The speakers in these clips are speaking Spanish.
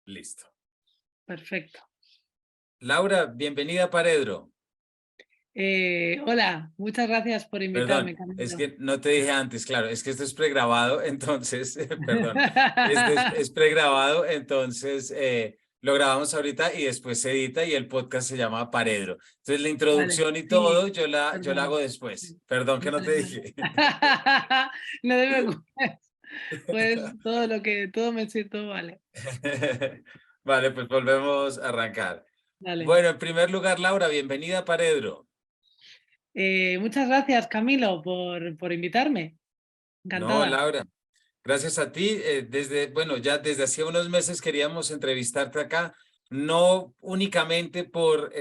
Listo. Perfecto. Laura, bienvenida a Paredro. Hola, muchas gracias por invitarme, Perdón, es Camilo. que no te dije antes, claro, es que esto es pregrabado, entonces, perdón, es pregrabado, entonces lo grabamos ahorita y después se edita y el podcast se llama Paredro. Entonces la Vale, introducción y sí, todo yo la hago perdón. después. Perdón que no Vale, te vale. dije. No te preocupes. Pues todo me siento, vale. Vale, pues volvemos a arrancar. Dale. Bueno, en primer lugar, Laura, bienvenida a Paredro. Muchas gracias, Camilo, por invitarme. No, Encantada. Laura. Gracias a ti. Ya desde hacía unos meses queríamos entrevistarte acá, no únicamente por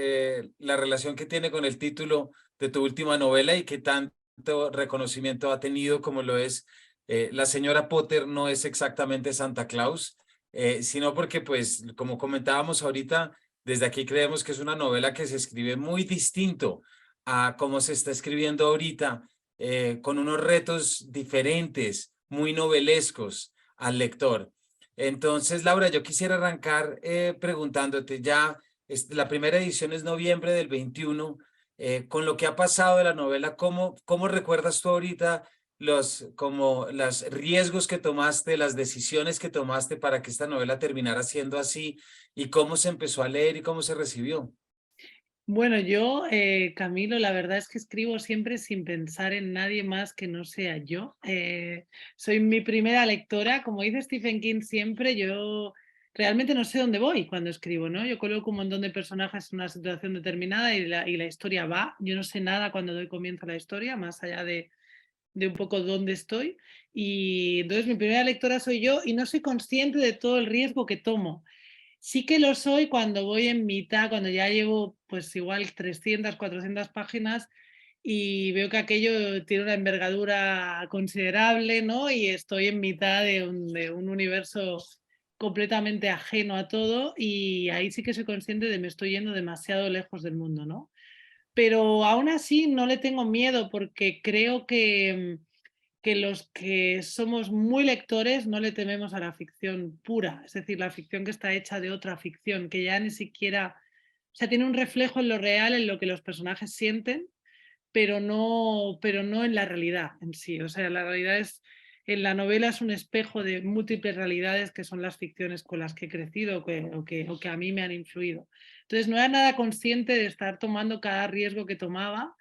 la relación que tiene con el título de tu última novela y que tanto reconocimiento ha tenido como lo es La señora Potter no es exactamente Santa Claus, sino porque, pues, como comentábamos ahorita, desde aquí creemos que es una novela que se escribe muy distinto a cómo se está escribiendo ahorita, con unos retos diferentes, muy novelescos al lector. Entonces, Laura, yo quisiera arrancar preguntándote ya, la primera edición es noviembre del 21, con lo que ha pasado de la novela, ¿cómo recuerdas tú ahorita como los riesgos que tomaste, las decisiones que tomaste para que esta novela terminara siendo así y cómo se empezó a leer y cómo se recibió? Bueno, yo, Camilo, la verdad es que escribo siempre sin pensar en nadie más que no sea yo. Soy mi primera lectora, como dice Stephen King siempre, yo realmente no sé dónde voy cuando escribo, ¿no? Yo coloco un montón de personajes en una situación determinada y la historia va. Yo no sé nada cuando doy comienzo a la historia, más allá de un poco dónde estoy. Y entonces mi primera lectora soy yo y no soy consciente de todo el riesgo que tomo. Sí que lo soy cuando voy en mitad, cuando ya llevo pues igual 300, 400 páginas y veo que aquello tiene una envergadura considerable, ¿no? Y estoy en mitad de un universo completamente ajeno a todo y ahí sí que soy consciente de me estoy yendo demasiado lejos del mundo, ¿no? Pero aún así no le tengo miedo porque creo que los que somos muy lectores no le tememos a la ficción pura, es decir, la ficción que está hecha de otra ficción, que ya ni siquiera, o sea, tiene un reflejo en lo real, en lo que los personajes sienten, pero no en la realidad en sí. O sea, la realidad es, en la novela es un espejo de múltiples realidades que son las ficciones con las que he crecido o que a mí me han influido. Entonces no era nada consciente de estar tomando cada riesgo que tomaba,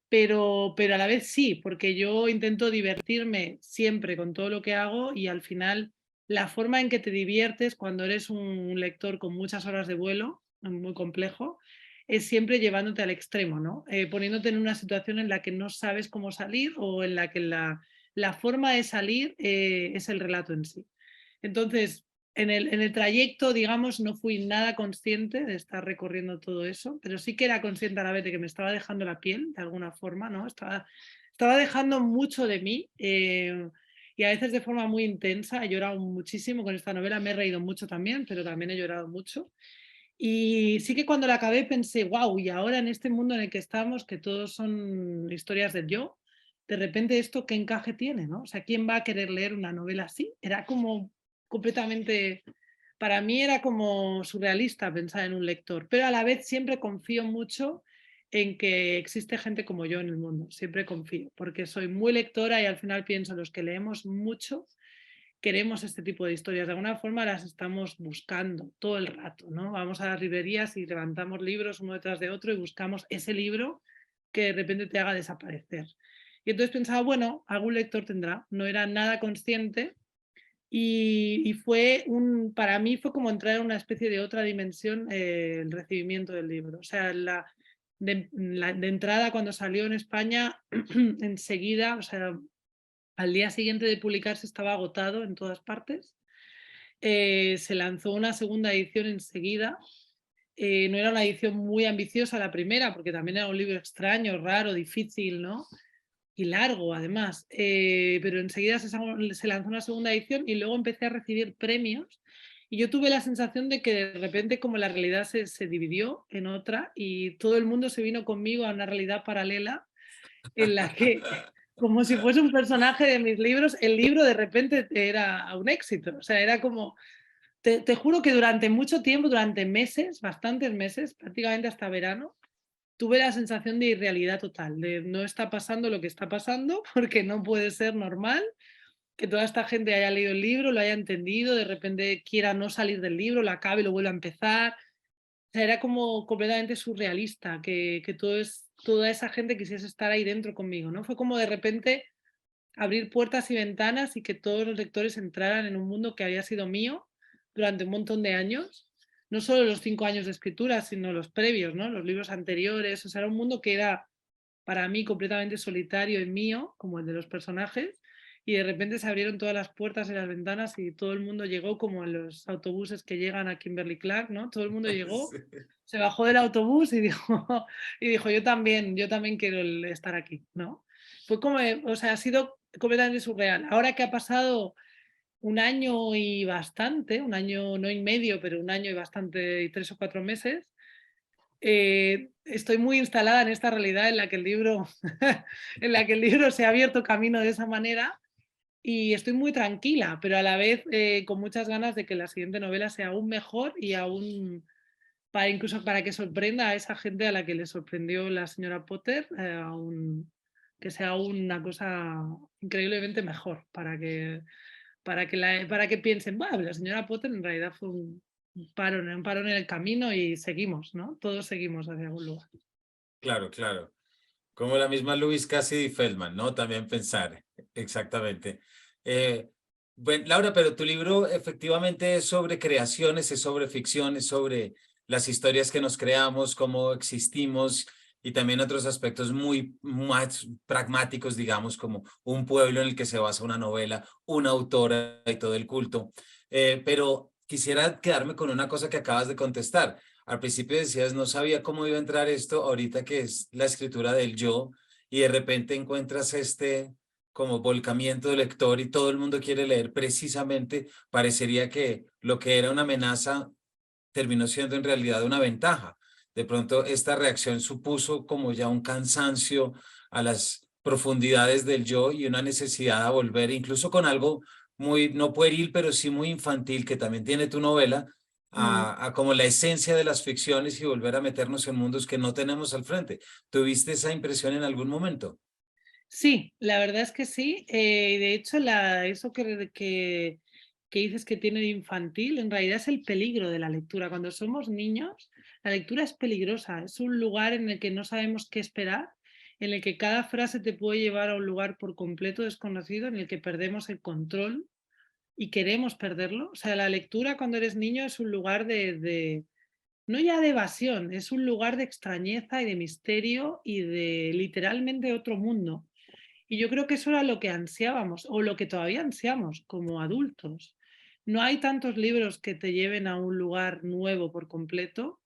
pero a la vez sí, porque yo intento divertirme siempre con todo lo que hago y al final la forma en que te diviertes cuando eres un lector con muchas horas de vuelo, muy complejo, es siempre llevándote al extremo, ¿no? Poniéndote en una situación en la que no sabes cómo salir o en la que la forma de salir es el relato en sí. Entonces, en el trayecto, digamos, no fui nada consciente de estar recorriendo todo eso, pero sí que era consciente a la vez de que me estaba dejando la piel, de alguna forma, ¿no? Estaba dejando mucho de mí y a veces de forma muy intensa. He llorado muchísimo con esta novela, me he reído mucho también, pero también he llorado mucho. Y sí que cuando la acabé pensé, wow, y ahora en este mundo en el que estamos, que todos son historias del yo, de repente esto qué encaje tiene, ¿no? O sea, ¿quién va a querer leer una novela así? Era como completamente, para mí era como surrealista pensar en un lector, pero a la vez siempre confío mucho en que existe gente como yo en el mundo, siempre confío, porque soy muy lectora y al final pienso, los que leemos mucho queremos este tipo de historias, de alguna forma las estamos buscando todo el rato, ¿no? Vamos a las librerías y levantamos libros uno detrás de otro y buscamos ese libro que de repente te haga desaparecer. Y entonces pensaba, bueno, algún lector tendrá, no era nada consciente y para mí fue como entrar en una especie de otra dimensión el recibimiento del libro. O sea, de entrada cuando salió en España, enseguida, o sea, al día siguiente de publicarse estaba agotado en todas partes. Se lanzó una segunda edición enseguida. No era una edición muy ambiciosa la primera, porque también era un libro extraño, raro, difícil, ¿no? Y largo, además. Pero enseguida se lanzó una segunda edición y luego empecé a recibir premios. Y yo tuve la sensación de que de repente como la realidad se dividió en otra y todo el mundo se vino conmigo a una realidad paralela en la que, como si fuese un personaje de mis libros, el libro de repente era un éxito. O sea, era como, te juro que durante mucho tiempo, durante meses, bastantes meses, prácticamente hasta verano, tuve la sensación de irrealidad total, de no está pasando lo que está pasando, porque no puede ser normal que toda esta gente haya leído el libro, lo haya entendido, de repente quiera no salir del libro, lo acabe y lo vuelva a empezar. O sea, era como completamente surrealista que toda esa gente quisiese estar ahí dentro conmigo, ¿no? Fue como de repente abrir puertas y ventanas y que todos los lectores entraran en un mundo que había sido mío durante un montón de años. No solo los 5 años de escritura, sino los previos, ¿no? Los libros anteriores. O sea, era un mundo que era para mí completamente solitario y mío, como el de los personajes, y de repente se abrieron todas las puertas y las ventanas y todo el mundo llegó como en los autobuses que llegan a Kimberly Clark, ¿no? Todo el mundo llegó, Sí. se bajó del autobús y dijo, y dijo yo también quiero estar aquí, ¿no? Fue como, o sea, ha sido completamente surreal. Ahora que ha pasado un año y bastante, un año no y medio, pero un año y bastante, y 3 o 4 meses, estoy muy instalada en esta realidad en la que el libro, en la que el libro se ha abierto camino de esa manera y estoy muy tranquila, pero a la vez con muchas ganas de que la siguiente novela sea aún mejor y aún para incluso para que sorprenda a esa gente a la que le sorprendió la señora Potter, que sea una cosa increíblemente mejor para que piensen, bueno, la señora Potter en realidad fue un parón en el camino y seguimos, ¿no? Todos seguimos hacia algún lugar. Claro, claro. Como la misma Louise Cassidy Feldman, ¿no? También pensar, exactamente. Bueno, Laura, pero tu libro efectivamente es sobre creaciones, es sobre ficción, es sobre las historias que nos creamos, cómo existimos y también otros aspectos muy más pragmáticos, digamos, como un pueblo en el que se basa una novela, una autora y todo el culto. Pero quisiera quedarme con una cosa que acabas de contestar. Al principio decías, no sabía cómo iba a entrar esto, ahorita que es la escritura del yo, y de repente encuentras este como volcamiento del lector y todo el mundo quiere leer precisamente, parecería que lo que era una amenaza terminó siendo en realidad una ventaja. De pronto esta reacción supuso como ya un cansancio a las profundidades del yo y una necesidad de volver, incluso con algo muy, no pueril, pero sí muy infantil, que también tiene tu novela, Mm. a como la esencia de las ficciones y volver a meternos en mundos que no tenemos al frente. ¿Tuviste esa impresión en algún momento? Sí, la verdad es que sí. De hecho, eso que dices que tiene de infantil, en realidad es el peligro de la lectura. Cuando somos niños, la lectura es peligrosa. Es un lugar en el que no sabemos qué esperar, en el que cada frase te puede llevar a un lugar por completo desconocido, en el que perdemos el control y queremos perderlo. O sea, la lectura cuando eres niño es un lugar no ya de evasión, es un lugar de extrañeza y de misterio y de literalmente otro mundo. Y yo creo que eso era lo que ansiábamos, o lo que todavía ansiamos como adultos. No hay tantos libros que te lleven a un lugar nuevo por completo,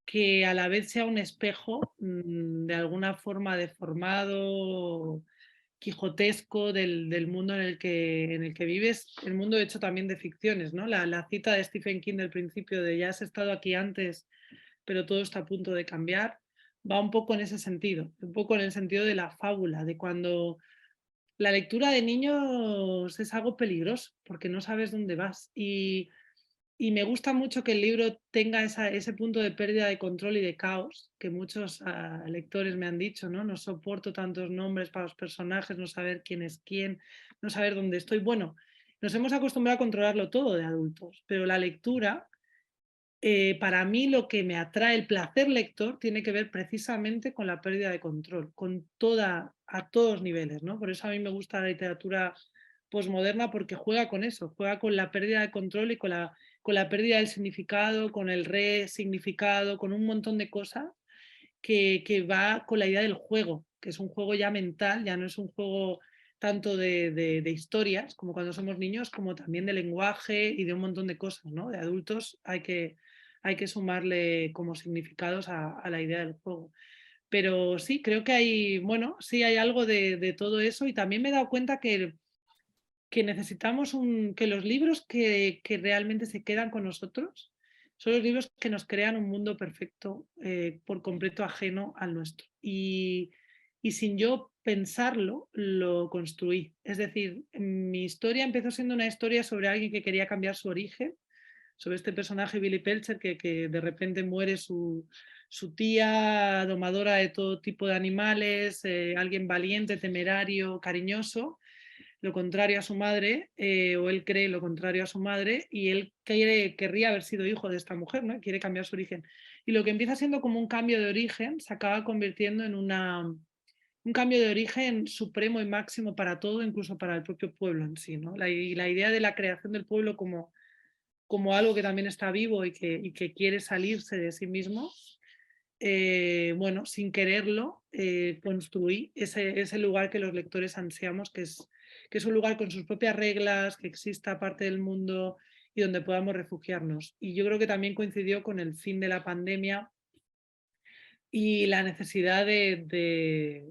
que a la vez sea un espejo de alguna forma deformado, quijotesco del mundo en el que vives, el mundo hecho también de ficciones, ¿no? La cita de Stephen King del principio de ya has estado aquí antes, pero todo está a punto de cambiar, va un poco en ese sentido, un poco en el sentido de la fábula, de cuando la lectura de niños es algo peligroso porque no sabes dónde vas. Y me gusta mucho que el libro tenga ese punto de pérdida de control y de caos que muchos lectores me han dicho, ¿no? No soporto tantos nombres para los personajes, no saber quién es quién, no saber dónde estoy. Bueno, nos hemos acostumbrado a controlarlo todo de adultos, pero la lectura para mí lo que me atrae, el placer lector, tiene que ver precisamente con la pérdida de control, a todos niveles, ¿no? Por eso a mí me gusta la literatura posmoderna porque juega con eso, juega con la pérdida de control y con la pérdida del significado, con el resignificado, con un montón de cosas que va con la idea del juego, que es un juego ya mental, ya no es un juego tanto de historias como cuando somos niños, como también de lenguaje y de un montón de cosas, ¿no? De adultos hay que sumarle como significados a la idea del juego. Pero sí, creo que hay, bueno, sí hay algo de todo eso y también me he dado cuenta que necesitamos que los libros que realmente se quedan con nosotros son los libros que nos crean un mundo perfecto, por completo ajeno al nuestro. Y sin yo pensarlo, lo construí. Es decir, mi historia empezó siendo una historia sobre alguien que quería cambiar su origen, sobre este personaje Billy Peltzer que de repente muere su tía, domadora de todo tipo de animales, alguien valiente, temerario, cariñoso, lo contrario a su madre, o él cree lo contrario a su madre, y él querría haber sido hijo de esta mujer, ¿no? Quiere cambiar su origen. Y lo que empieza siendo como un cambio de origen se acaba convirtiendo en un cambio de origen supremo y máximo para todo, incluso para el propio pueblo en sí, ¿no? Y la idea de la creación del pueblo como algo que también está vivo y que quiere salirse de sí mismo, bueno, sin quererlo, construí ese lugar que los lectores ansiamos, que es un lugar con sus propias reglas, que exista parte del mundo y donde podamos refugiarnos. Y yo creo que también coincidió con el fin de la pandemia y la necesidad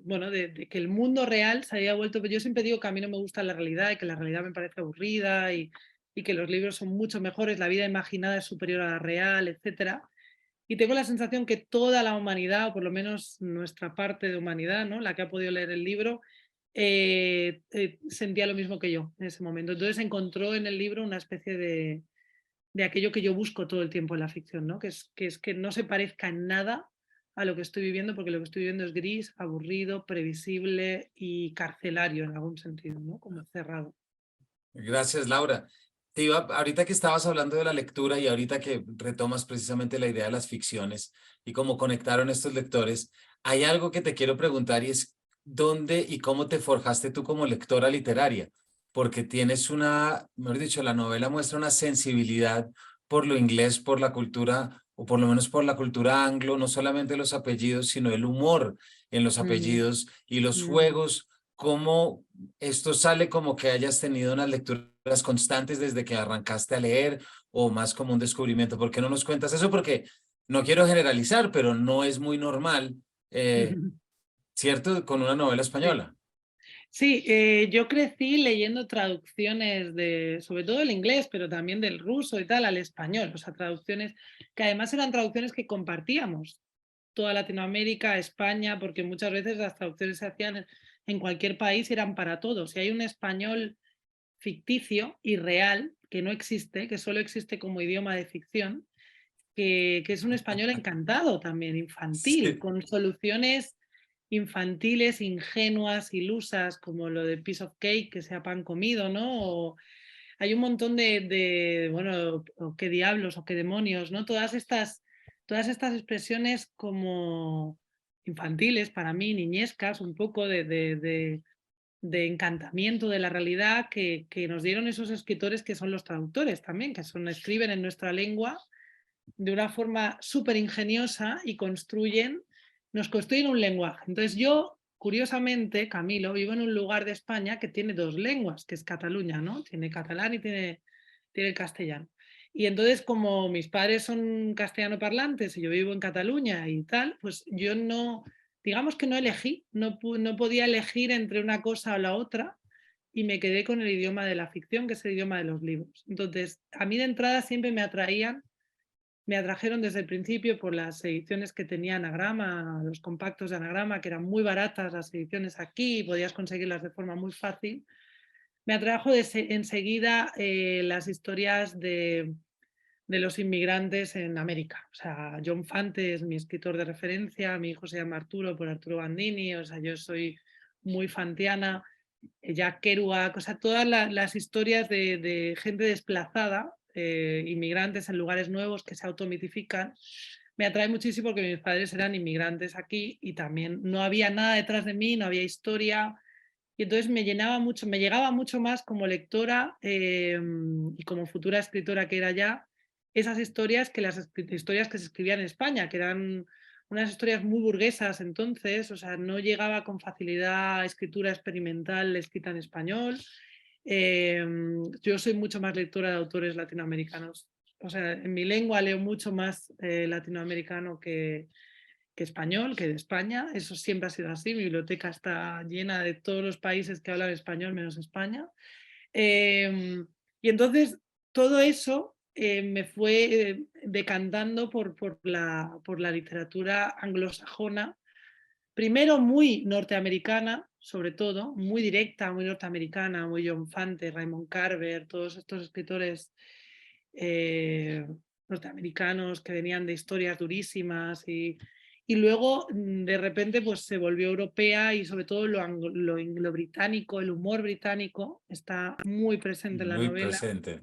bueno, de que el mundo real se haya vuelto. Yo siempre digo que a mí no me gusta la realidad y que la realidad me parece aburrida y que los libros son mucho mejores, la vida imaginada es superior a la real, etcétera. Y tengo la sensación que toda la humanidad, o por lo menos nuestra parte de humanidad, ¿no? La que ha podido leer el libro, sentía lo mismo que yo en ese momento. Entonces encontró en el libro una especie de aquello que yo busco todo el tiempo en la ficción, ¿no? Que es que no se parezca en nada a lo que estoy viviendo, porque lo que estoy viviendo es gris, aburrido, previsible y carcelario en algún sentido, ¿no? Como cerrado. Gracias, Laura. Ahorita que estabas hablando de la lectura y ahorita que retomas precisamente la idea de las ficciones y cómo conectaron estos lectores, hay algo que te quiero preguntar y es ¿dónde y cómo te forjaste tú como lectora literaria? Porque tienes mejor dicho, la novela muestra una sensibilidad por lo inglés, por la cultura, o por lo menos por la cultura anglo, no solamente los apellidos, sino el humor en los Mm, apellidos y los mm. juegos. ¿Cómo esto sale como que hayas tenido unas lecturas constantes desde que arrancaste a leer o más como un descubrimiento? ¿Por qué no nos cuentas eso? Porque no quiero generalizar, pero no es muy normal, ¿cierto? Con una novela Sí. española. Sí, yo crecí leyendo traducciones sobre todo del inglés, pero también del ruso y tal, al español. O sea, traducciones que además eran traducciones que compartíamos. Toda Latinoamérica, España, porque muchas veces las traducciones se hacían en cualquier país y eran para todos. Y hay un español ficticio y real que no existe, que solo existe como idioma de ficción, que es un español encantado también, infantil, Sí. con soluciones infantiles, ingenuas, ilusas, como lo de piece of cake, que sea pan comido, ¿no? O hay un montón bueno, o qué diablos, o qué demonios, ¿no? Todas estas expresiones como infantiles para mí, niñescas, un poco de encantamiento de la realidad que nos dieron esos escritores que son los traductores también, escriben en nuestra lengua de una forma súper ingeniosa y nos construyen un lenguaje. Entonces yo, curiosamente, Camilo, vivo en un lugar de España que tiene dos lenguas, que es Cataluña, ¿no? Tiene catalán y tiene el castellano. Y entonces, como mis padres son castellano parlantes y yo vivo en Cataluña y tal, pues yo no, digamos que no elegí, no podía elegir entre una cosa o la otra y me quedé con el idioma de la ficción, que es el idioma de los libros. Entonces, a mí de entrada siempre me atrajeron desde el principio por las ediciones que tenía Anagrama, los compactos de Anagrama, que eran muy baratas las ediciones aquí y podías conseguirlas de forma muy fácil. Me atrajo enseguida las historias de los inmigrantes en América. O sea, John Fante es mi escritor de referencia, mi hijo se llama Arturo por Arturo Bandini, o sea, yo soy muy fantiana, Jack Kerouac, o sea, todas las historias de gente desplazada, inmigrantes en lugares nuevos que se automitifican, me atrae muchísimo porque mis padres eran inmigrantes aquí y también no había nada detrás de mí, no había historia. Y entonces me llenaba mucho, me llegaba mucho más como lectora y como futura escritora que era ya, esas historias que las historias que se escribían en España, que eran unas historias muy burguesas entonces, o sea, no llegaba con facilidad a escritura experimental escrita en español. Yo soy mucho más lectora de autores latinoamericanos. O sea, en mi lengua leo mucho más latinoamericano que español, que de España. Eso siempre ha sido así. Mi biblioteca está llena de todos los países que hablan español menos España. Y entonces todo eso me fue decantando por la literatura anglosajona, primero muy norteamericana, sobre todo, muy directa, muy norteamericana, muy John Fante, Raymond Carver, todos estos escritores eh, norteamericanos que venían de historias durísimas y luego de repente pues se volvió europea y sobre todo lo británico, el humor británico está muy presente en la Muy novela. presente.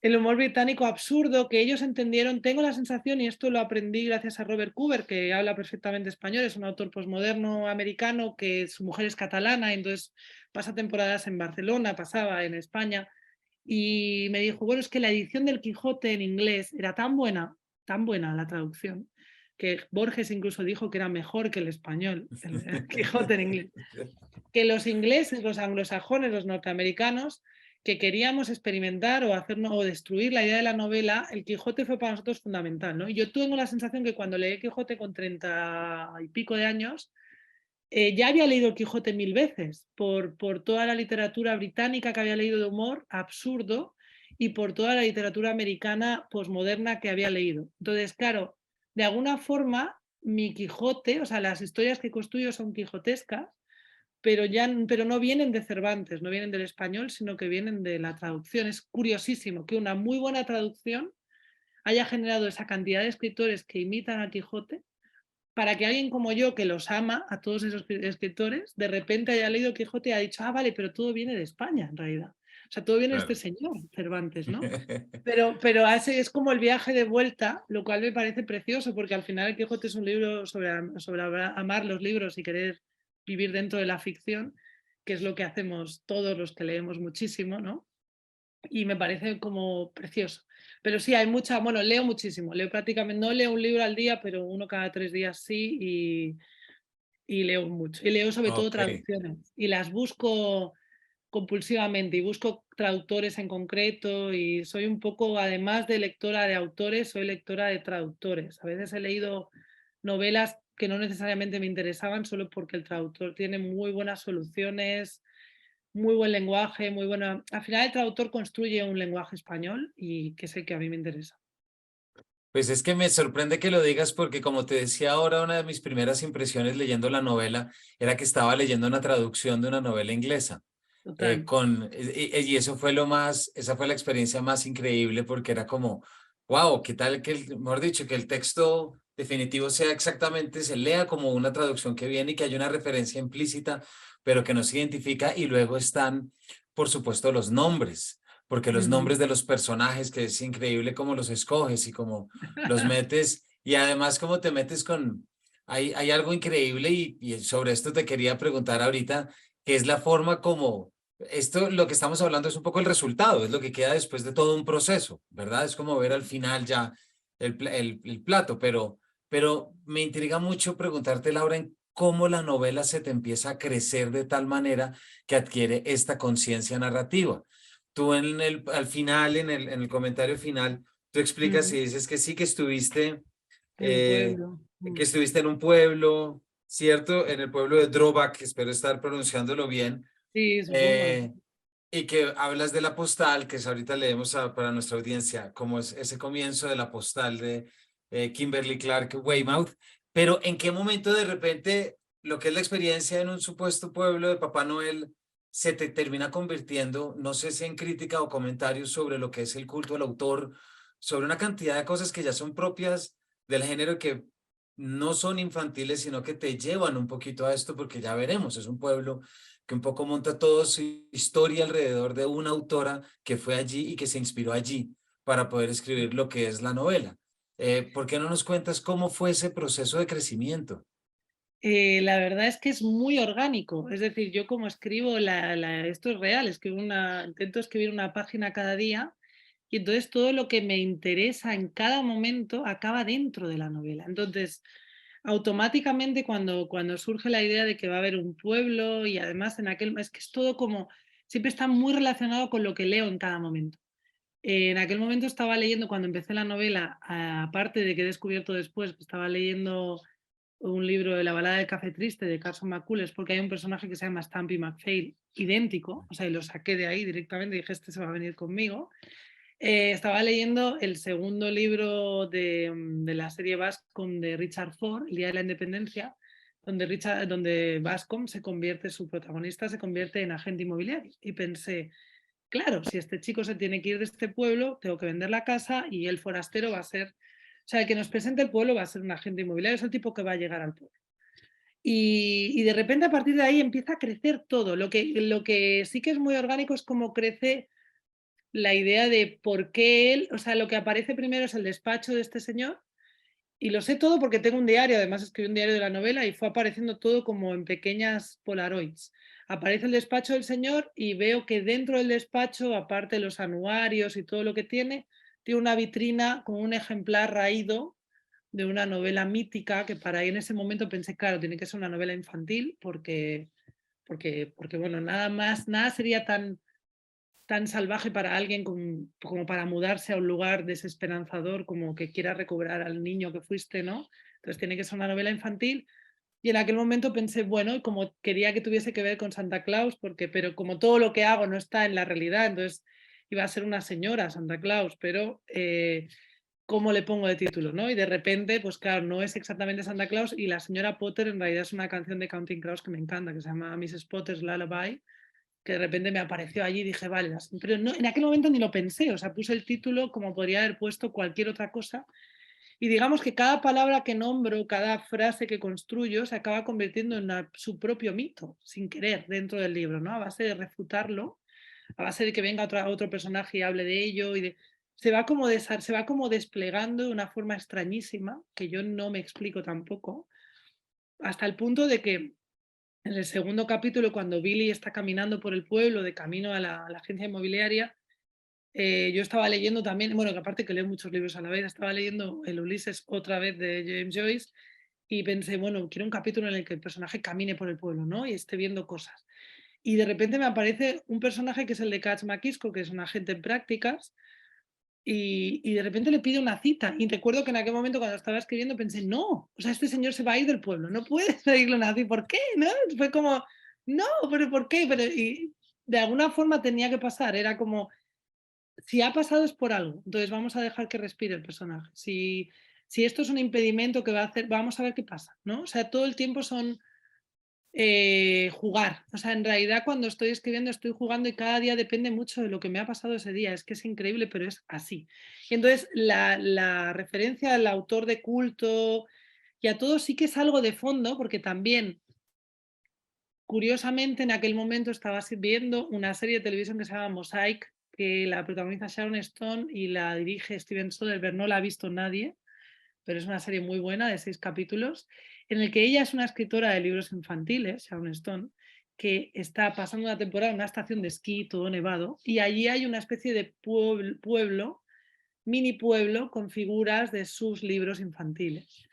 El humor británico absurdo que ellos entendieron, tengo la sensación, y esto lo aprendí gracias a Robert Cooper, que habla perfectamente español, es un autor posmoderno americano, que su mujer es catalana, entonces pasa temporadas en Barcelona, pasaba en España, y me dijo, bueno, es que la edición del Quijote en inglés era tan buena la traducción, que Borges incluso dijo que era mejor que el español, el Quijote en inglés, que los ingleses, los anglosajones, los norteamericanos, que queríamos experimentar o hacernos o destruir la idea de la novela, el Quijote fue para nosotros fundamental, ¿no? Y yo tengo la sensación que cuando leí Quijote con 30 y pico de años, ya había leído el Quijote 1000 veces por toda la literatura británica que había leído de humor absurdo y por toda la literatura americana posmoderna que había leído. Entonces, claro, de alguna forma, mi Quijote, o sea, las historias que construyo son quijotescas, pero no vienen de Cervantes, no vienen del español, sino que vienen de la traducción. Es curiosísimo que una muy buena traducción haya generado esa cantidad de escritores que imitan a Quijote para que alguien como yo, que los ama a todos esos escritores, de repente haya leído Quijote y ha dicho, ah, vale, pero todo viene de España, en realidad. O sea, todo viene de este Claro. señor, Cervantes, ¿no? Pero es como el viaje de vuelta, lo cual me parece precioso, porque al final el Quijote es un libro sobre amar los libros y querer vivir dentro de la ficción, que es lo que hacemos todos los que leemos muchísimo, ¿no? Y me parece como precioso. Pero sí, hay mucha, bueno, leo muchísimo, leo prácticamente, no leo un libro al día, pero uno cada 3 días sí, y leo mucho. Y leo sobre todo Ok. traducciones, y las busco compulsivamente, y busco traductores en concreto, y soy un poco, además de lectora de autores, soy lectora de traductores. A veces he leído novelas que no necesariamente me interesaban solo porque el traductor tiene muy buenas soluciones, muy buen lenguaje, muy buena. Al final el traductor construye un lenguaje español y que sé que a mí me interesa. Pues es que me sorprende que lo digas porque como te decía ahora, una de mis primeras impresiones leyendo la novela era que estaba leyendo una traducción de una novela inglesa. Total. Y eso fue esa fue la experiencia más increíble porque era como, wow, ¿qué tal que, mejor dicho, que el texto definitivo sea exactamente, se lea como una traducción que viene y que haya una referencia implícita, pero que no se identifica y luego están, por supuesto, los nombres, porque los Ujú. nombres de los personajes, que es increíble cómo los escoges y cómo los metes y además cómo te metes con, hay algo increíble y sobre esto te quería preguntar ahorita, que es la forma como esto, lo que estamos hablando es un poco el resultado, es lo que queda después de todo un proceso, ¿verdad? Es como ver al final ya el plato, pero me intriga mucho preguntarte, Laura, en cómo la novela se te empieza a crecer de tal manera que adquiere esta conciencia narrativa. Tú al final, en el comentario final, tú explicas Ujú. y dices que sí, En el eh, pueblo. que estuviste en un pueblo, ¿cierto? En el pueblo de Drobak, espero estar pronunciándolo bien, Sí, supongo. eh, y que hablas de la postal, que es ahorita leemos para nuestra audiencia, como es ese comienzo de la postal de Kimberly Clark Weymouth, pero ¿en qué momento de repente lo que es la experiencia en un supuesto pueblo de Papá Noel se te termina convirtiendo, no sé si en crítica o comentarios sobre lo que es el culto al autor, sobre una cantidad de cosas que ya son propias del género que no son infantiles, sino que te llevan un poquito a esto, porque ya veremos, es un pueblo que un poco monta toda su historia alrededor de una autora que fue allí y que se inspiró allí para poder escribir lo que es la novela. ¿Por qué no nos cuentas cómo fue ese proceso de crecimiento? La verdad es que es muy orgánico. Es decir, yo como escribo, esto es real, intento escribir una página cada día y entonces todo lo que me interesa en cada momento acaba dentro de la novela. Entonces, automáticamente cuando surge la idea de que va a haber un pueblo y además es que es todo como, siempre está muy relacionado con lo que leo en cada momento. En aquel momento estaba leyendo, cuando empecé la novela, aparte de que he descubierto después que estaba leyendo un libro de La balada del café triste de Carson McCullers, porque hay un personaje que se llama Stampy McPhail, idéntico, o sea, y lo saqué de ahí directamente, dije, este se va a venir conmigo. Estaba leyendo el segundo libro de la serie Bascom de Richard Ford, El Día de la Independencia, donde Bascom su protagonista se convierte en agente inmobiliario. Y pensé, claro, si este chico se tiene que ir de este pueblo, tengo que vender la casa y el forastero va a ser, o sea, el que nos presente el pueblo va a ser un agente inmobiliario, es el tipo que va a llegar al pueblo. Y de repente a partir de ahí empieza a crecer todo. Lo que sí que es muy orgánico es cómo crece la idea de por qué él, o sea, lo que aparece primero es el despacho de este señor, y lo sé todo porque tengo un diario, además escribí un diario de la novela y fue apareciendo todo como en pequeñas polaroids. Aparece el despacho del señor y veo que dentro del despacho, aparte de los anuarios y todo lo que tiene una vitrina con un ejemplar raído de una novela mítica que para ahí en ese momento pensé, claro, tiene que ser una novela infantil porque bueno, nada más, nada sería tan salvaje para alguien como para mudarse a un lugar desesperanzador como que quiera recobrar al niño que fuiste, ¿no? Entonces tiene que ser una novela infantil. Y en aquel momento pensé, bueno, y como quería que tuviese que ver con Santa Claus, pero como todo lo que hago no está en la realidad, entonces iba a ser una señora Santa Claus, pero ¿cómo le pongo de título, no? Y de repente, pues claro, no es exactamente Santa Claus y la señora Potter en realidad es una canción de Counting Crows que me encanta, que se llama Mrs. Potter's Lullaby, que de repente me apareció allí y dije, vale, pero no, en aquel momento ni lo pensé, o sea, puse el título como podría haber puesto cualquier otra cosa y digamos que cada palabra que nombro, cada frase que construyo se acaba convirtiendo en su propio mito, sin querer, dentro del libro, ¿no? A base de refutarlo, a base de que venga otro personaje y hable de ello se va como desplegando de una forma extrañísima que yo no me explico tampoco, hasta el punto de que en el segundo capítulo, cuando Billy está caminando por el pueblo de camino a la agencia inmobiliaria, yo estaba leyendo también, bueno, que aparte que leo muchos libros a la vez, estaba leyendo el Ulises otra vez de James Joyce y pensé, bueno, quiero un capítulo en el que el personaje camine por el pueblo, ¿no? Y esté viendo cosas. Y de repente me aparece un personaje que es el de Katz McKisco, que es un agente en prácticas, y de repente le pide una cita. Y recuerdo que en aquel momento cuando estaba escribiendo pensé, no, o sea, este señor se va a ir del pueblo, no puede pedirle una cita. ¿Por qué? ¿No? Fue como, no, pero ¿por qué? Pero y de alguna forma tenía que pasar, era como, si ha pasado es por algo, entonces vamos a dejar que respire el personaje. Si esto es un impedimento que va a hacer, vamos a ver qué pasa, ¿no? O sea, todo el tiempo son jugar. O sea, en realidad cuando estoy escribiendo estoy jugando y cada día depende mucho de lo que me ha pasado ese día. Es que es increíble, pero es así. Y entonces la referencia al autor de culto y a todo sí que es algo de fondo, porque también, curiosamente, en aquel momento estaba viendo una serie de televisión que se llama Mosaic, que la protagoniza Sharon Stone y la dirige Steven Soderbergh. No la ha visto nadie, pero es una serie muy buena de 6 capítulos, en el que ella es una escritora de libros infantiles, Sharon Stone, que está pasando una temporada en una estación de esquí todo nevado, y allí hay una especie de pueblo, mini pueblo, con figuras de sus libros infantiles.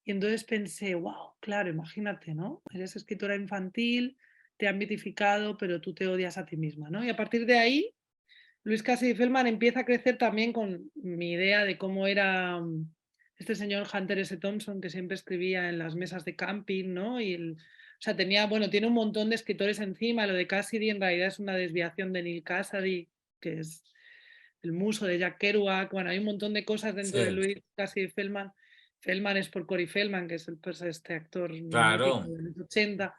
Y entonces pensé, wow, claro, imagínate, ¿no? Eres escritora infantil, te han mitificado, pero tú te odias a ti misma, ¿no? Y a partir de ahí, Luis Cassidy Feldman empieza a crecer también con mi idea de cómo era este señor Hunter S. Thompson, que siempre escribía en las mesas de camping, ¿no? O sea, bueno, tiene un montón de escritores encima. Lo de Cassidy en realidad es una desviación de Neil Cassidy, que es el muso de Jack Kerouac. Bueno, hay un montón de cosas dentro de Sí, Luis Cassidy Feldman. Feldman es por Corey Feldman, que es pues, este actor mítico claro. de los 80.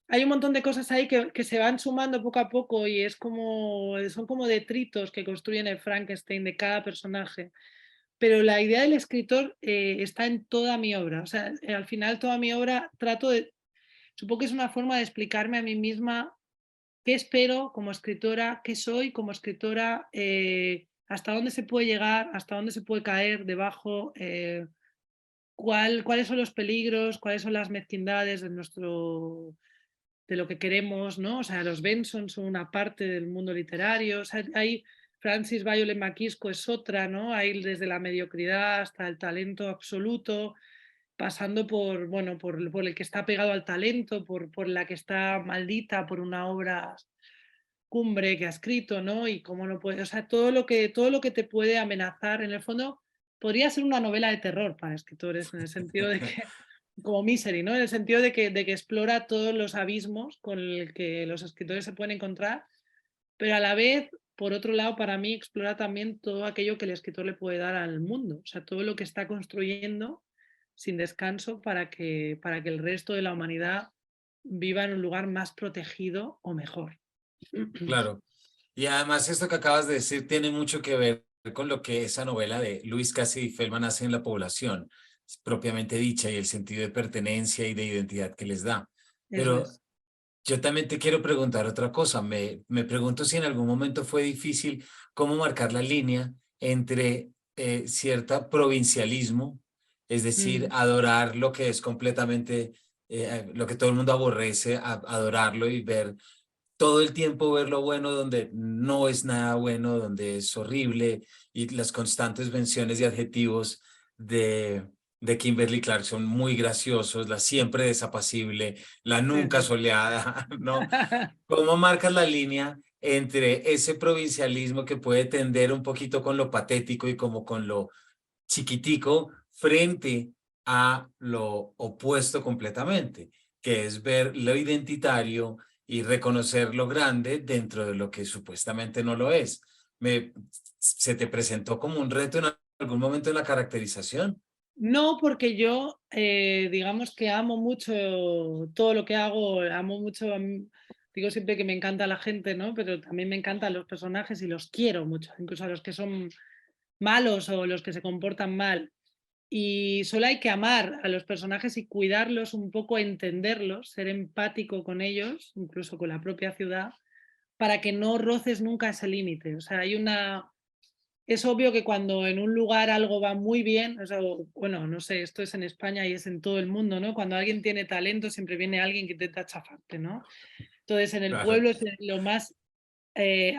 Hay un montón de cosas ahí que se van sumando poco a poco y son como detritos que construyen el Frankenstein de cada personaje. Pero la idea del escritor está en toda mi obra. O sea, al final toda mi obra supongo que es una forma de explicarme a mí misma qué espero como escritora, qué soy como escritora, hasta dónde se puede llegar, hasta dónde se puede caer debajo, cuáles son los peligros, cuáles son las mezquindades de lo que queremos, ¿no? O sea, los Benson son una parte del mundo literario, o sea, hay Francis Violet McKisco es otra, ¿no? Hay desde la mediocridad hasta el talento absoluto, pasando por, bueno, por el que está pegado al talento, por la que está maldita por una obra cumbre que ha escrito, ¿no? Y cómo no puede, o sea, todo lo que te puede amenazar, en el fondo, podría ser una novela de terror para escritores, en el sentido de que, como Misery, ¿no? En el sentido de que explora todos los abismos con el que los escritores se pueden encontrar, pero a la vez, por otro lado, para mí explora también todo aquello que el escritor le puede dar al mundo, o sea, todo lo que está construyendo sin descanso para que el resto de la humanidad viva en un lugar más protegido o mejor. Claro. Y además esto que acabas de decir tiene mucho que ver con lo que esa novela de Luis Cassidy Feldman hace en la población, propiamente dicha, y el sentido de pertenencia y de identidad que les da. Eso Pero es. yo también te quiero preguntar otra cosa. Me pregunto si en algún momento fue difícil cómo marcar la línea entre cierta provincialismo, es decir, Mm. adorar lo que es completamente, lo que todo el mundo aborrece, adorarlo y ver todo el tiempo ver lo bueno donde no es nada bueno, donde es horrible, y las constantes menciones de adjetivos de, de Kimberly Clark son muy graciosos, la siempre desapacible, la Sí, nunca sí. soleada, ¿no? ¿Cómo marcas la línea entre ese provincialismo que puede tender un poquito con lo patético y como con lo chiquitico frente a lo opuesto completamente, que es ver lo identitario y reconocer lo grande dentro de lo que supuestamente no lo es? ¿Se te presentó como un reto en algún momento en la caracterización? No, porque yo, digamos que amo mucho todo lo que hago, amo mucho, digo siempre que me encanta la gente, ¿no? Pero también me encantan los personajes y los quiero mucho, incluso a los que son malos o los que se comportan mal. Y solo hay que amar a los personajes y cuidarlos un poco, entenderlos, ser empático con ellos, incluso con la propia ciudad, para que no roces nunca ese límite. O sea, es obvio que cuando en un lugar algo va muy bien, o sea, bueno, no sé, esto es en España y es en todo el mundo, ¿no? Cuando alguien tiene talento, siempre viene alguien que intenta chafarte, ¿no? Entonces, en el Claro, pueblo es lo más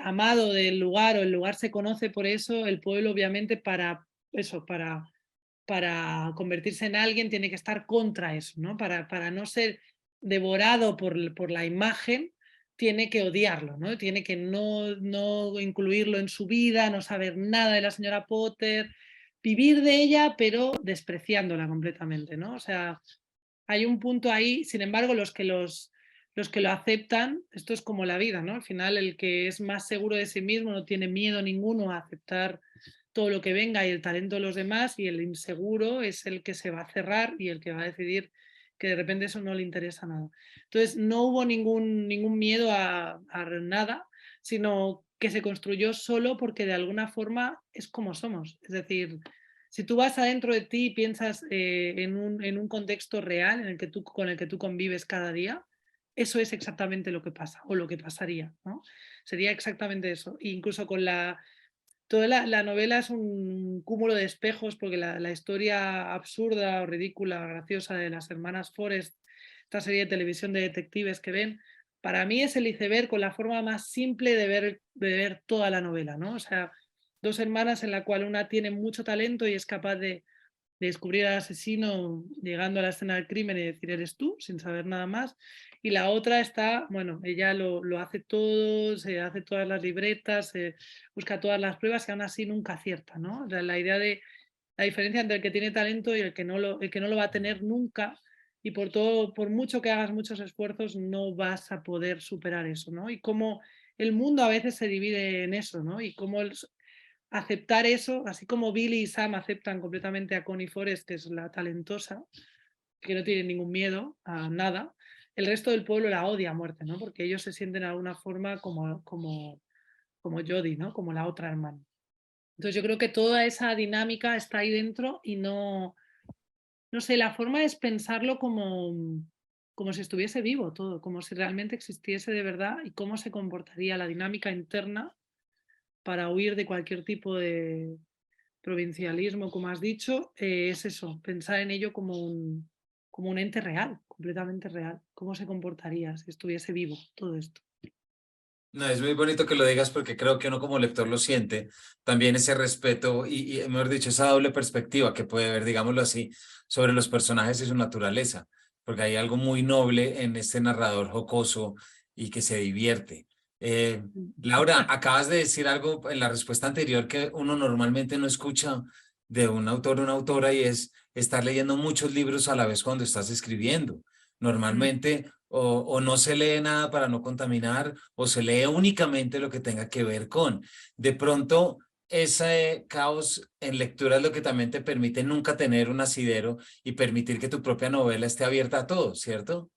amado del lugar, o el lugar se conoce por eso, el pueblo obviamente para eso, para convertirse en alguien tiene que estar contra eso, ¿no? Para no ser devorado por la imagen, tiene que odiarlo, ¿no? Tiene que no incluirlo en su vida, no saber nada de la señora Potter, vivir de ella, pero despreciándola completamente, ¿no? O sea, hay un punto ahí, sin embargo, los que lo aceptan, esto es como la vida, ¿no? Al final, el que es más seguro de sí mismo no tiene miedo ninguno a aceptar todo lo que venga y el talento de los demás, y el inseguro es el que se va a cerrar y el que va a decidir que de repente eso no le interesa nada. Entonces, no hubo ningún miedo a nada, sino que se construyó solo porque de alguna forma es como somos. Es decir, si tú vas adentro de ti y piensas en un contexto real en el que con el que tú convives cada día, eso es exactamente lo que pasa o lo que pasaría, ¿no? Sería exactamente eso. E incluso con toda la novela es un cúmulo de espejos porque la historia absurda o ridícula, graciosa de las hermanas Forrest, esta serie de televisión de detectives que ven, para mí es el iceberg con la forma más simple de ver toda la novela, ¿no? O sea, dos hermanas en la cual una tiene mucho talento y es capaz de descubrir al asesino llegando a la escena del crimen y decir eres tú, sin saber nada más. Y la otra está, bueno, ella lo hace todo, se hace todas las libretas, se busca todas las pruebas y aún así nunca acierta, ¿no? O sea, la idea de la diferencia entre el que tiene talento y el que no lo va a tener nunca, y por todo, por mucho que hagas muchos esfuerzos, no vas a poder superar eso, ¿no? Y cómo el mundo a veces se divide en eso, ¿no? Y cómo aceptar eso, así como Billy y Sam aceptan completamente a Connie Forrest, que es la talentosa, que no tiene ningún miedo a nada, el resto del pueblo la odia a muerte, ¿no? Porque ellos se sienten de alguna forma como Jodie, ¿no? Como la otra hermana. Entonces yo creo que toda esa dinámica está ahí dentro y no sé, la forma es pensarlo como si estuviese vivo todo, como si realmente existiese de verdad y cómo se comportaría la dinámica interna para huir de cualquier tipo de provincialismo, como has dicho, es eso, pensar en ello como un ente real, completamente real. ¿Cómo se comportaría si estuviese vivo todo esto? no, es muy bonito que lo digas porque creo que uno como lector lo siente, también ese respeto y mejor dicho, esa doble perspectiva que puede haber, digámoslo así, sobre los personajes y su naturaleza, porque hay algo muy noble en este narrador jocoso y que se divierte. Laura, acabas de decir algo en la respuesta anterior que uno normalmente no escucha de un autor o una autora, y es estar leyendo muchos libros a la vez cuando estás escribiendo. Normalmente o no se lee nada para no contaminar, o se lee únicamente lo que tenga que ver con. De pronto, ese caos en lectura es lo que también te permite nunca tener un asidero y permitir que tu propia novela esté abierta a todo, ¿cierto?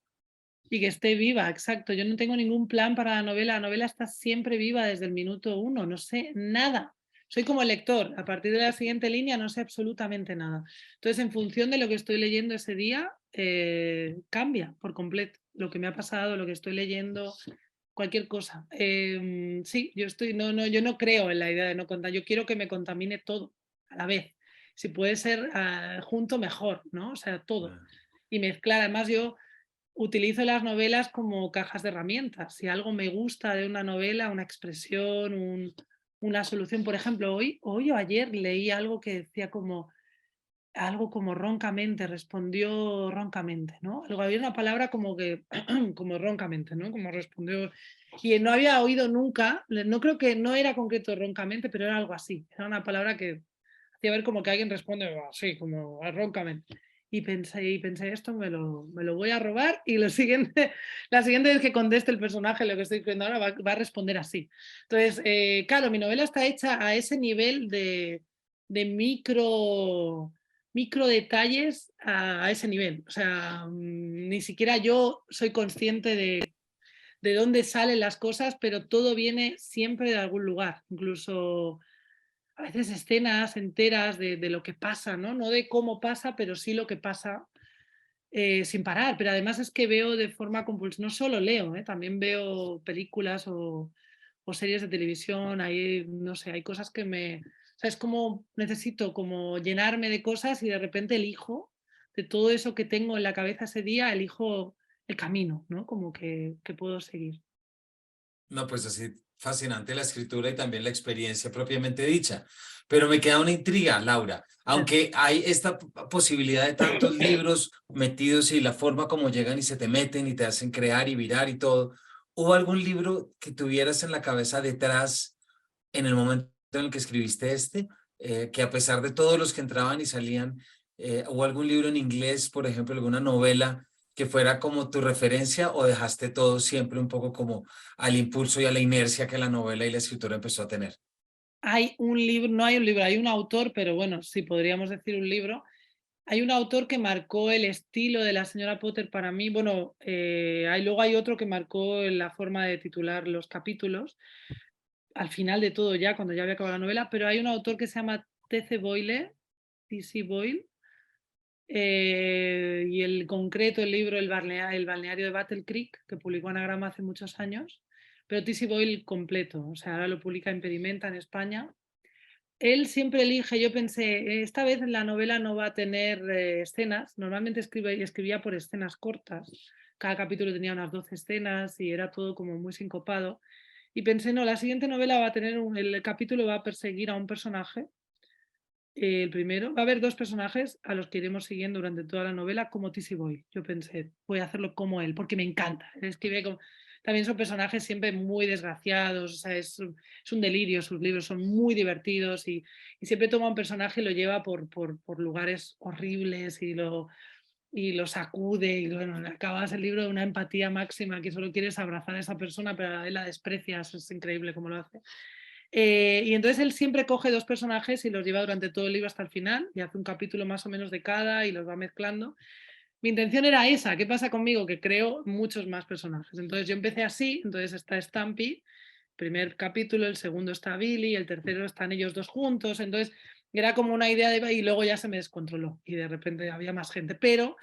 Y que esté viva, exacto. Yo no tengo ningún plan para la novela está siempre viva desde el minuto uno, no sé nada. Soy como el lector, a partir de la siguiente línea no sé absolutamente nada. Entonces, en función de lo que estoy leyendo ese día, cambia por completo lo que me ha pasado, lo que estoy leyendo, cualquier cosa. Sí, yo no creo en la idea de no contar, yo quiero que me contamine todo a la vez. Si puede ser junto, mejor, ¿no? O sea, todo. Ah, Y mezclar, además yo utilizo las novelas como cajas de herramientas. Si algo me gusta de una novela, una expresión, una solución, por ejemplo, hoy o ayer leí algo que decía como algo como roncamente, respondió roncamente, ¿no? Luego había una palabra como que, como roncamente, ¿no? Como respondió. Y no había oído nunca, no creo que no era concreto roncamente, pero era algo así. Era una palabra que hacía ver como que alguien responde así, como roncamente. Y pensé, esto me lo voy a robar y la siguiente vez que conteste el personaje lo que estoy escribiendo ahora va a responder así. Entonces, claro, mi novela está hecha a ese nivel de micro detalles a ese nivel. O sea, ni siquiera yo soy consciente de dónde salen las cosas, pero todo viene siempre de algún lugar. Incluso a veces escenas enteras de lo que pasa, ¿no? No de cómo pasa, pero sí lo que pasa sin parar. Pero además es que veo de forma compulsiva, no solo leo, también veo películas o series de televisión, hay, no sé, hay cosas que o sea, es como necesito como llenarme de cosas y de repente elijo de todo eso que tengo en la cabeza ese día, elijo el camino, ¿no? Como que puedo seguir. no, pues así fascinante la escritura y también la experiencia propiamente dicha. Pero me queda una intriga, Laura. Aunque hay esta posibilidad de tantos libros metidos y la forma como llegan y se te meten y te hacen crear y virar y todo, ¿hubo algún libro que tuvieras en la cabeza detrás en el momento en el que escribiste este? Que a pesar de todos los que entraban y salían, ¿hubo algún libro en inglés, por ejemplo, alguna novela que fuera como tu referencia o dejaste todo siempre un poco como al impulso y a la inercia que la novela y la escritura empezó a tener? Hay un libro, no hay un libro, hay un autor, pero bueno, sí podríamos decir un libro. Hay un autor que marcó el estilo de la señora Potter para mí. Bueno, luego hay otro que marcó la forma de titular los capítulos, al final de todo ya, cuando ya había acabado la novela, pero hay un autor que se llama T.C. Boyle, T.C. Boyle, y el concreto, el libro el balneario de Battle Creek, que publicó Anagrama hace muchos años, pero T.C. Boyle completo, o sea, ahora lo publica Impedimenta en España. Él siempre elige, yo pensé, esta vez la novela no va a tener escenas, normalmente escribía por escenas cortas, cada capítulo tenía unas 12 escenas y era todo como muy sincopado, y pensé, no, la siguiente novela va a tener, el capítulo va a perseguir a un personaje, el primero, va a haber dos personajes a los que iremos siguiendo durante toda la novela como Tissy Boy. Yo pensé, voy a hacerlo como él, porque me encanta. Él escribe como... También son personajes siempre muy desgraciados, o sea, es un delirio, sus libros son muy divertidos y siempre toma un personaje y lo lleva por lugares horribles y lo sacude y bueno, acabas el libro de una empatía máxima que solo quieres abrazar a esa persona, pero a él la desprecias, es increíble cómo lo hace. Y entonces él siempre coge dos personajes y los lleva durante todo el libro hasta el final y hace un capítulo más o menos de cada y los va mezclando. Mi intención era esa, ¿qué pasa conmigo? Que creo muchos más personajes. Entonces yo empecé así, entonces está Stampy, primer capítulo, el segundo está Billy, el tercero están ellos dos juntos, entonces era como una idea de... y luego ya se me descontroló y de repente había más gente. Pero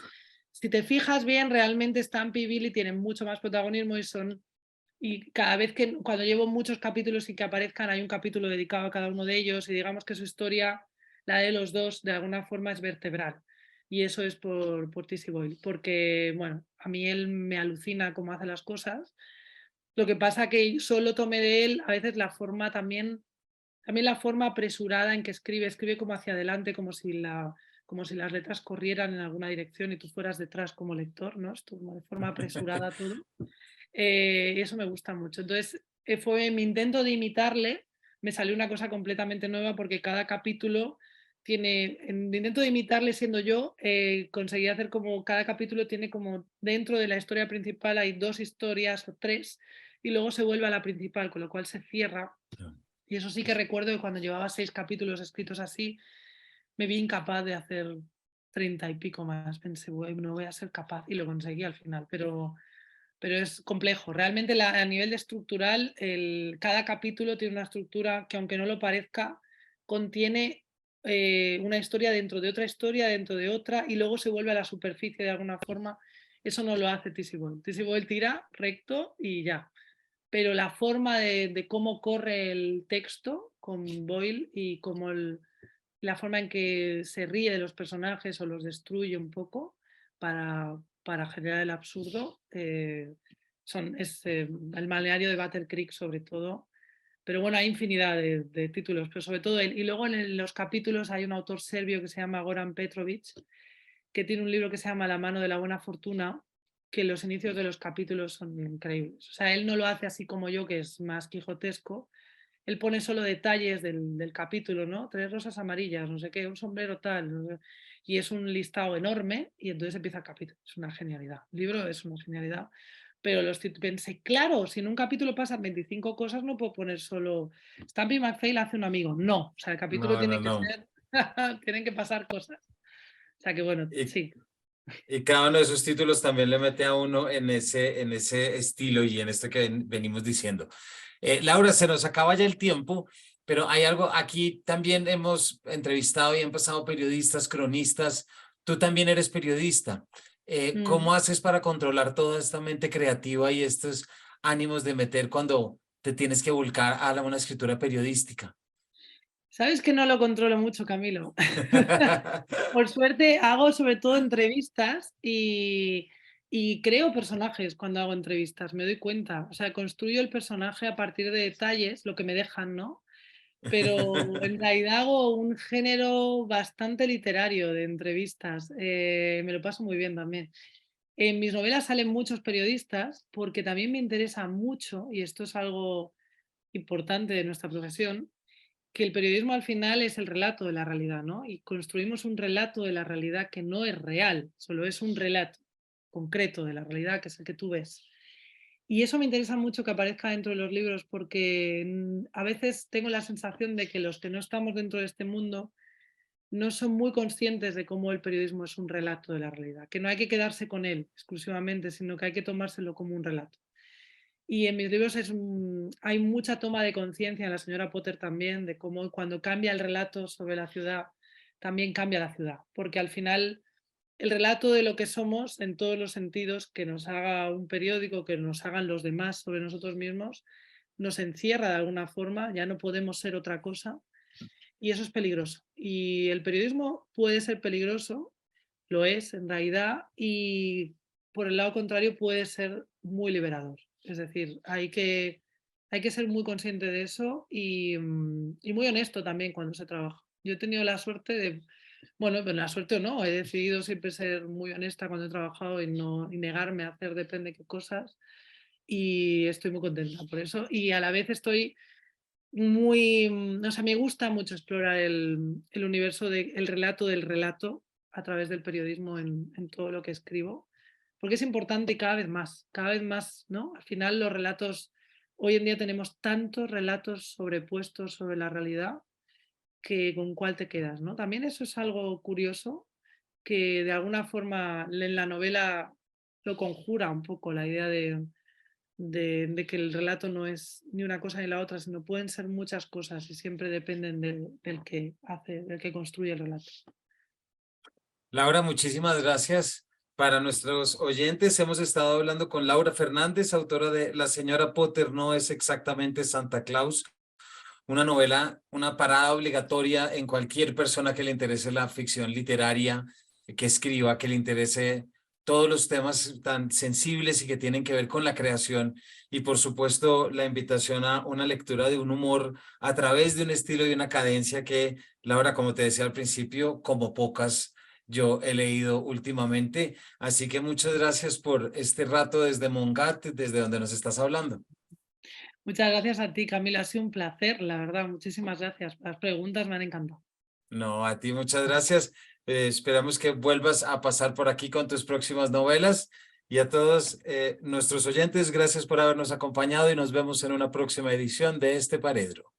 si te fijas bien, realmente Stampy y Billy tienen mucho más protagonismo y cada vez que, cuando llevo muchos capítulos y que aparezcan, hay un capítulo dedicado a cada uno de ellos y digamos que su historia, la de los dos, de alguna forma es vertebral. Y eso es por T.C. Boyle, porque, bueno, a mí él me alucina cómo hace las cosas. Lo que pasa que solo tomé de él a veces la forma también la forma apresurada en que escribe como hacia adelante, como si las letras corrieran en alguna dirección y tú fueras detrás como lector, ¿no? Esto como de forma apresurada todo. Eso me gusta mucho. Entonces, fue mi intento de imitarle, me salió una cosa completamente nueva porque cada capítulo tiene, en el intento de imitarle siendo yo, conseguí hacer como cada capítulo tiene como dentro de la historia principal hay dos historias o tres y luego se vuelve a la principal, con lo cual se cierra. Y eso sí que recuerdo que cuando llevaba 6 capítulos escritos así, me vi incapaz de hacer 30 y pico más. Pensé, bueno, no voy a ser capaz y lo conseguí al final, pero pero es complejo. Realmente a nivel de estructural, cada capítulo tiene una estructura que, aunque no lo parezca, contiene una historia dentro de otra, y luego se vuelve a la superficie de alguna forma. Eso no lo hace Tizzy Boyle. Tizzy Boyle tira recto y ya. Pero la forma de cómo corre el texto con Boyle y cómo la forma en que se ríe de los personajes o los destruye un poco para generar el absurdo, es el balneario de Battle Creek sobre todo. Pero bueno, hay infinidad de títulos, pero sobre todo él. Y luego en los capítulos hay un autor serbio que se llama Goran Petrovic, que tiene un libro que se llama La mano de la buena fortuna, que los inicios de los capítulos son increíbles. O sea, él no lo hace así como yo, que es más quijotesco. Él pone solo detalles del capítulo, ¿no? 3 rosas amarillas, no sé qué, un sombrero tal, no sé, y es un listado enorme, y entonces empieza el capítulo. Es una genialidad. El libro es una genialidad. Pero pensé, claro, si en un capítulo pasan 25 cosas, no puedo poner solo Stampy McPhail hace un amigo. No, o sea, el capítulo No, no, tiene que no. ser, tienen que pasar cosas. O sea que bueno, Y, sí. y cada uno de esos títulos también le mete a uno en ese estilo y en esto que venimos diciendo. Laura, se nos acaba ya el tiempo, pero hay algo, aquí también hemos entrevistado y han pasado periodistas, cronistas, tú también eres periodista. Mm. ¿Cómo haces para controlar toda esta mente creativa y estos ánimos de meter cuando te tienes que volcar a una escritura periodística? ¿Sabes que no lo controlo mucho, Camilo? Por suerte hago sobre todo entrevistas y creo personajes cuando hago entrevistas, me doy cuenta. O sea, construyo el personaje a partir de detalles, lo que me dejan, ¿no? Pero en realidad hago un género bastante literario de entrevistas. Me lo paso muy bien también. En mis novelas salen muchos periodistas porque también me interesa mucho, y esto es algo importante de nuestra profesión, que el periodismo al final es el relato de la realidad, ¿no? Y construimos un relato de la realidad que no es real, solo es un relato concreto de la realidad, que es el que tú ves. Y eso me interesa mucho que aparezca dentro de los libros porque a veces tengo la sensación de que los que no estamos dentro de este mundo no son muy conscientes de cómo el periodismo es un relato de la realidad, que no hay que quedarse con él exclusivamente, sino que hay que tomárselo como un relato. Y en mis libros hay mucha toma de conciencia, en La señora Potter también, de cómo cuando cambia el relato sobre la ciudad, también cambia la ciudad, porque al final el relato de lo que somos en todos los sentidos, que nos haga un periódico, que nos hagan los demás sobre nosotros mismos, nos encierra de alguna forma, ya no podemos ser otra cosa, y eso es peligroso. Y el periodismo puede ser peligroso, lo es en realidad, y por el lado contrario puede ser muy liberador. Es decir, hay que ser muy consciente de eso y muy honesto también cuando se trabaja. Yo he tenido la suerte de, bueno, pues la suerte o no, he decidido siempre ser muy honesta cuando he trabajado y negarme a hacer depende qué cosas, y estoy muy contenta por eso. Y a la vez estoy muy, o sea, me gusta mucho explorar el universo del relato del relato a través del periodismo en todo lo que escribo, porque es importante y cada vez más, ¿no? Al final los relatos, hoy en día tenemos tantos relatos sobrepuestos sobre la realidad que con cuál te quedas, ¿no? También eso es algo curioso que de alguna forma en la novela lo conjura un poco la idea de que el relato no es ni una cosa ni la otra, sino pueden ser muchas cosas y siempre dependen del que hace, del que construye el relato. Laura, muchísimas gracias. Para nuestros oyentes, hemos estado hablando con Laura Fernández, autora de La señora Potter no es exactamente Santa Claus, una novela, una parada obligatoria en cualquier persona que le interese la ficción literaria, que escriba, que le interese todos los temas tan sensibles y que tienen que ver con la creación. Y por supuesto, la invitación a una lectura de un humor a través de un estilo y una cadencia que, Laura, como te decía al principio, como pocas yo he leído últimamente. Así que muchas gracias por este rato desde Mongat, desde donde nos estás hablando. Muchas gracias a ti, Camila, ha sido un placer, la verdad, muchísimas gracias. Las preguntas me han encantado. No, a ti muchas gracias. Esperamos que vuelvas a pasar por aquí con tus próximas novelas. Y a todos nuestros oyentes, gracias por habernos acompañado y nos vemos en una próxima edición de este Paredro.